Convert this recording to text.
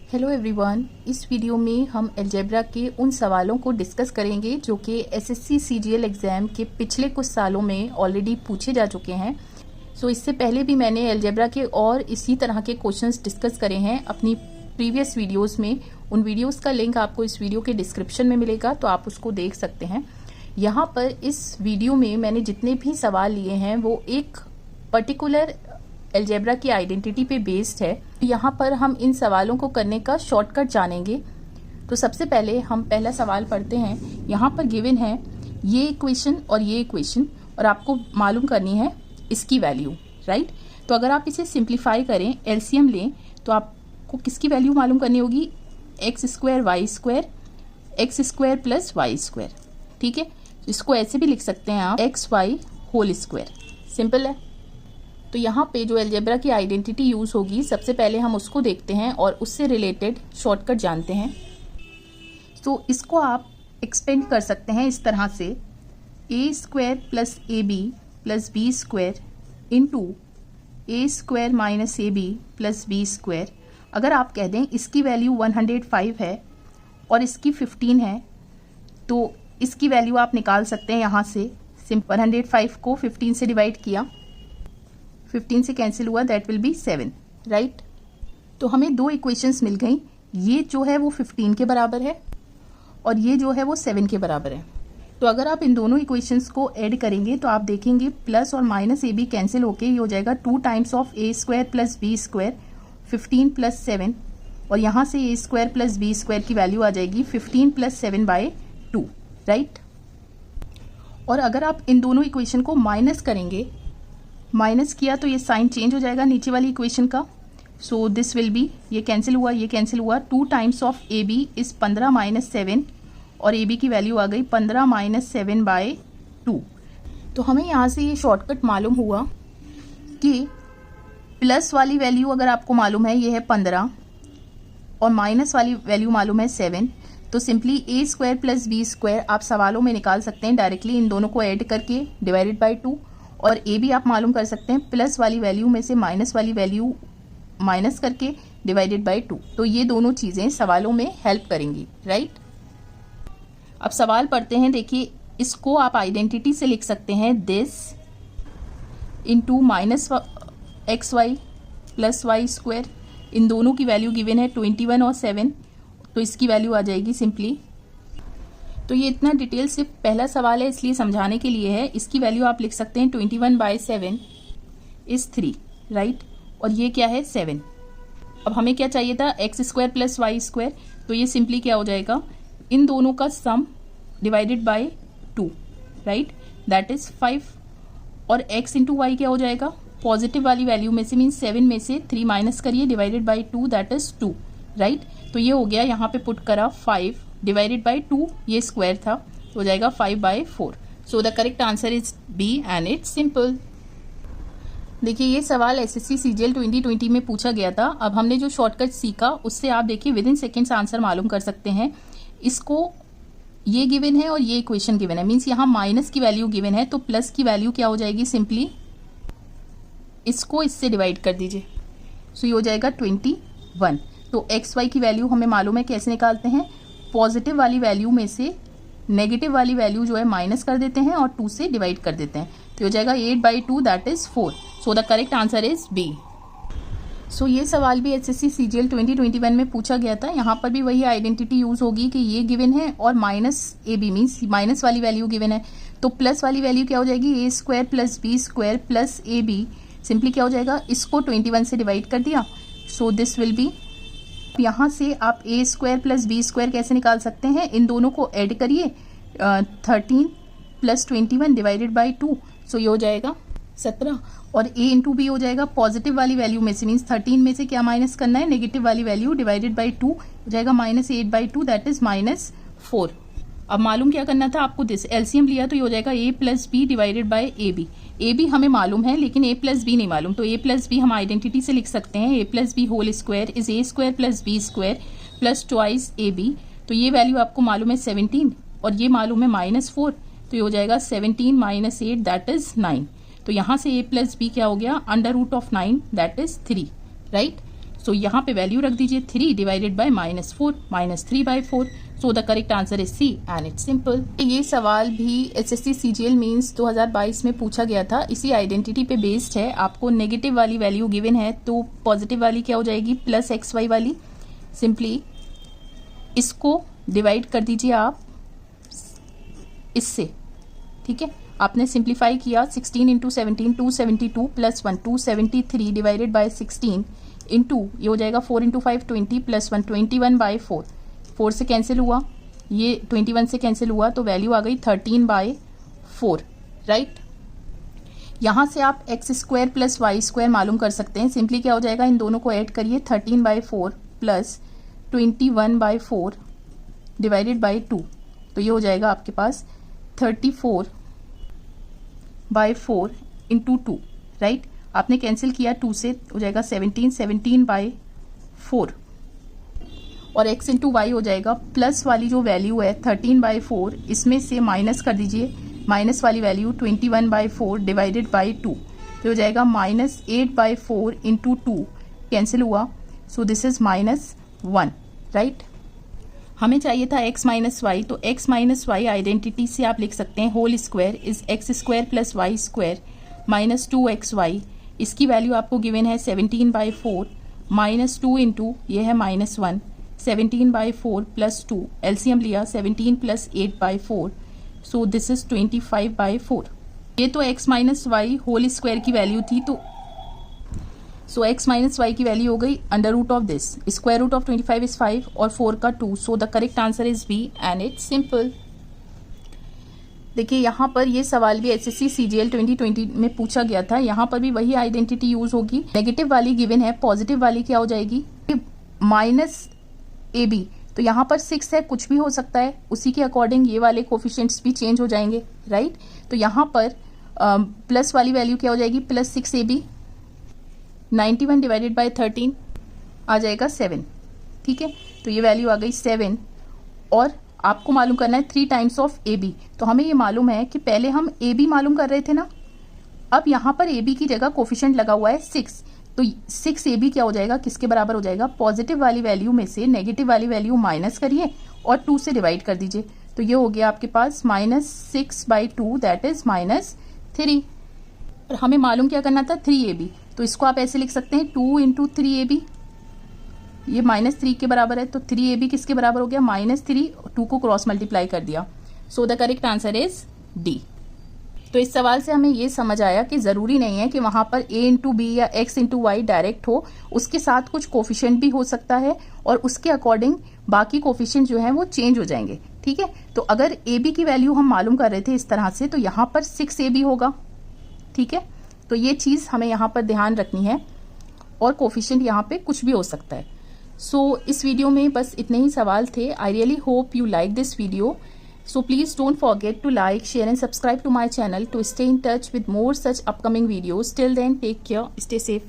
Hello everyone, इस video में हम अलजेब्रा के उन सवालों को डिस्कस करेंगे जो कि एसएससी सीजीएल एग्ज़ाम के पिछले कुछ सालों में ऑलरेडी पूछे जा चुके हैं। सो इससे पहले भी मैंने अलजेब्रा के और इसी तरह के क्वेश्चंस डिस्कस करे हैं अपनी प्रीवियस वीडियोस में। उन वीडियोस का लिंक आपको इस वीडियो के डिस्क्रिप्शन में मिलेगा, तो आप उसको देख सकते हैं। यहाँ पर इस वीडियो में मैंने जितने भी सवाल लिए हैं वो एक पर्टिकुलर अलजेब्रा की आइडेंटिटी पे बेस्ड है। यहाँ पर हम इन सवालों को करने का शॉर्टकट जानेंगे। तो सबसे पहले हम पहला सवाल पढ़ते हैं। यहाँ पर गिवन है ये इक्वेशन और ये इक्वेशन, और आपको मालूम करनी है इसकी वैल्यू, राइट। तो अगर आप इसे सिंप्लीफाई करें, एलसीएम लें, तो आपको किसकी वैल्यू मालूम करनी होगी? X square y square, x square plus y square. ठीक है, इसको ऐसे भी लिख सकते हैं आप, x y whole square. Simple है। तो यहाँ पे जो अलजेब्रा की आइडेंटिटी यूज होगी, सबसे पहले हम उसको देखते हैं और उससे रिलेटेड शॉर्टकट जानते हैं। तो इसको आप एक्सपेंड कर सकते हैं इस तरह से, a square plus a b plus B square into a square minus a b plus B square. अगर आप कह दें इसकी वैल्यू 105 है और इसकी 15 है, तो इसकी वैल्यू आप निकाल सकते हैं यहाँ से। 105 को 15 से डिवाइड किया, 15 से कैंसिल हुआ, दैट विल बी 7, राइट। तो हमें दो इक्वेशंस मिल गई। ये जो है वो 15 के बराबर है और ये जो है वो 7 के बराबर है। तो अगर आप इन दोनों इक्वेशंस को ऐड करेंगे तो आप देखेंगे प्लस और माइनस ए बी कैंसिल होके ये हो जाएगा 2 times of a square plus B square, 15 plus 7, और यहाँ से a square plus B square की वैल्यू आ जाएगी 15 प्लस 7/2, राइट। और अगर आप इन दोनों इक्वेशन को माइनस करेंगे, माइनस किया तो ये साइन चेंज हो जाएगा नीचे वाली इक्वेशन का। सो दिस विल बी, ये कैंसिल हुआ, ये कैंसिल हुआ, 2 times of a b is 15 minus 7, और ए बी की वैल्यू आ गई 15 माइनस 7/2। तो हमें यहाँ से ये शॉर्टकट मालूम हुआ कि प्लस वाली वैल्यू अगर आपको मालूम है ये है 15 और माइनस वाली वैल्यू मालूम है 7, तो सिंपली ए स्क्वायर प्लस बी स्क्वायर आप सवालों में निकाल सकते हैं डायरेक्टली इन दोनों को ऐड करके डिवाइडेड बाई 2, और ए भी आप मालूम कर सकते हैं प्लस वाली वैल्यू में से माइनस वाली वैल्यू माइनस करके डिवाइडेड बाई 2। तो ये दोनों चीज़ें सवालों में हेल्प करेंगी, राइट। अब सवाल पढ़ते हैं। देखिए, इसको आप आइडेंटिटी से लिख सकते हैं this into minus x y plus y square. इन दोनों की वैल्यू गिवन है 21 और 7, तो इसकी वैल्यू आ जाएगी सिंपली। तो ये इतना डिटेल सिर्फ पहला सवाल है इसलिए समझाने के लिए है। इसकी वैल्यू आप लिख सकते हैं 21/7 इज 3, राइट। और ये क्या है? 7। अब हमें क्या चाहिए था? X square plus y square. तो ये सिंपली क्या हो जाएगा? इन दोनों का sum divided by 2, right, that is 5। और एक्स इंटू वाई क्या हो जाएगा? पॉजिटिव वाली वैल्यू में से, मीन्स 7 में से 3 माइनस करिए, divided by 2, that is 2, right. तो ये हो गया, यहाँ पे पुट करा 5 डिवाइडेड बाई 2, ये स्क्वायर था, तो हो जाएगा 5/4। So the correct answer is B and it's simple. देखिए, ये सवाल एसएससी सीजीएल 2020 में पूछा गया था। अब हमने जो शॉर्टकट सीखा उससे आप देखिए विद इन सेकेंड्स आंसर मालूम कर सकते हैं। इसको ये गिवन है और ये इक्वेशन गिवन है, मीन्स यहाँ माइनस की वैल्यू गिवन है, तो प्लस की वैल्यू क्या हो जाएगी? सिंपली इसको इससे डिवाइड कर दीजिए, सो ये हो जाएगा 21। तो एक्स वाई की वैल्यू हमें मालूम है, कैसे निकालते हैं? पॉजिटिव वाली वैल्यू में से नेगेटिव वाली वैल्यू जो है माइनस कर देते हैं और 2 से डिवाइड कर देते हैं, तो हो जाएगा 8/2, that is 4। So the correct answer is B. सो ये सवाल भी एसएससी सीजीएल 2021 में पूछा गया था। यहाँ पर भी वही आइडेंटिटी यूज होगी कि ये गिवन है और minus a b, means minus वाली वैल्यू गिवन है, तो प्लस वाली वैल्यू क्या हो जाएगी? A square plus B square plus a b. Simply क्या हो जाएगा? इसको 21 से डिवाइड कर दिया, सो दिस विल बी। यहाँ से आप ए स्क्वायर प्लस बी स्क्वायर कैसे निकाल सकते हैं? इन दोनों को ऐड करिए, 13 प्लस 21 डिवाइडेड बाई 2, सो ये हो जाएगा 17, और ए इंटू बी हो जाएगा पॉजिटिव वाली वैल्यू में से, मीन्स 13 में से क्या माइनस करना है? नेगेटिव वाली वैल्यू, डिवाइडेड बाई 2 हो जाएगा -8/2, दैट इज -4। अब मालूम क्या करना था आपको? दिस एलसीएम लिया तो ये हो जाएगा a plus b divided by a b. A b हमें मालूम है लेकिन a प्लस बी नहीं मालूम, तो a प्लस बी हम आइडेंटिटी से लिख सकते हैं। a plus B whole square is a square plus B square plus twice A B. तो ये वैल्यू आपको मालूम है 17 और ये मालूम है -4, तो ये हो जाएगा 17 माइनस 8, दैट इज 9। तो यहाँ से a प्लस बी क्या हो गया? √9, दैट इज 3, राइट। सो यहाँ पे वैल्यू रख दीजिए 3 divided by -4 -3/4। So the correct answer is C and it's simple. ये सवाल भी एसएससी सीजीएल मींस 2022 में पूछा गया था, इसी आइडेंटिटी पे बेस्ड है। आपको नेगेटिव वाली वैल्यू गिवन है तो पॉजिटिव वाली क्या हो जाएगी, +xy वाली। सिंपली इसको डिवाइड कर दीजिए आप इससे, ठीक है। आपने सिंप्लीफाई किया 16 इंटू 17 272 +1 273 डिवाइडेड बाय 16 इंटू ये हो जाएगा 4 इंटू 5 20 +1 21/4। 4 से कैंसिल हुआ, ये 21 से कैंसिल हुआ तो वैल्यू आ गई 13/4, राइट। यहाँ से आप x² + y² मालूम कर सकते हैं। सिंपली क्या हो जाएगा, इन दोनों को ऐड करिए 13/4 + 21/4 डिवाइडेड बाई 2, तो ये हो जाएगा आपके पास 34/4 इंटू 2, राइट। आपने कैंसिल किया 2 से, हो जाएगा 17/4 और x इंटू वाई हो जाएगा प्लस वाली जो वैल्यू है 13/4, इसमें से माइनस कर दीजिए माइनस वाली वैल्यू 21/4 डिवाइडेड बाई 2, तो हो जाएगा -8/4 इंटू 2 कैंसिल हुआ, सो दिस इज -1, राइट। हमें चाहिए था x - y, तो x - y आइडेंटिटी से आप लिख सकते हैं whole square is x² + y² -2xy। इसकी वैल्यू आपको गिवन है 17/4 -2 इंटू ये है -1 17/4 + 2, एलसीएम लिया 17 + 8/4, सो दिस इज 25/4। ये तो x - y होल स्क्वायर की वैल्यू थी, तो सो x - y की वैल्यू हो गई √ of this, square root of 25 is 5 और 4 का 2, so the correct answer is B and it's simple. देखिए यहाँ पर ये सवाल भी एसएससी सीजीएल 2020 में पूछा गया था। यहाँ पर भी वही आइडेंटिटी यूज होगी। नेगेटिव वाली गिवन है, पॉजिटिव वाली क्या हो जाएगी -ab, तो यहाँ पर 6 है, कुछ भी हो सकता है, उसी के अकॉर्डिंग ये वाले कोफिशिएंट्स भी चेंज हो जाएंगे, राइट। तो यहाँ पर प्लस वाली वैल्यू क्या हो जाएगी, +6ab 91 डिवाइडेड बाय 13 आ जाएगा 7, ठीक है। तो ये वैल्यू आ गई 7 और आपको मालूम करना है 3 टाइम्स ऑफ AB। तो हमें ये मालूम है कि पहले हम AB मालूम कर रहे थे ना, अब यहाँ पर AB की जगह कोफिशिएंट लगा हुआ है 6, तो 6AB क्या हो जाएगा, किसके बराबर हो जाएगा, पॉजिटिव वाली वैल्यू में से नेगेटिव वाली वैल्यू माइनस करिए और 2 से डिवाइड कर दीजिए, तो ये हो गया आपके पास -6/2 दैट इज -3। और हमें मालूम क्या करना था, 3AB, तो इसको आप ऐसे लिख सकते हैं 2 इंटू 3AB, ये -3 के बराबर है, तो 3AB किसके बराबर हो गया, -3, 2 को क्रॉस मल्टीप्लाई कर दिया, सो the correct answer is D. तो इस सवाल से हमें ये समझ आया कि ज़रूरी नहीं है कि वहाँ पर a इंटू बी या x इंटू वाई डायरेक्ट हो, उसके साथ कुछ कोफिशिएंट भी हो सकता है और उसके अकॉर्डिंग बाकी कोफिशिएंट जो है वो चेंज हो जाएंगे, ठीक है। तो अगर AB की वैल्यू हम मालूम कर रहे थे इस तरह से, तो यहाँ पर 6AB होगा, ठीक है। तो ये चीज़ हमें यहाँ पर ध्यान रखनी है और कोफिशिएंट यहाँ पे कुछ भी हो सकता है। सो इस वीडियो में बस इतने ही सवाल थे। I really hope you like this video. So please don't forget to like, share and subscribe to my channel to stay in touch with more such upcoming videos. Till then, take care, stay safe.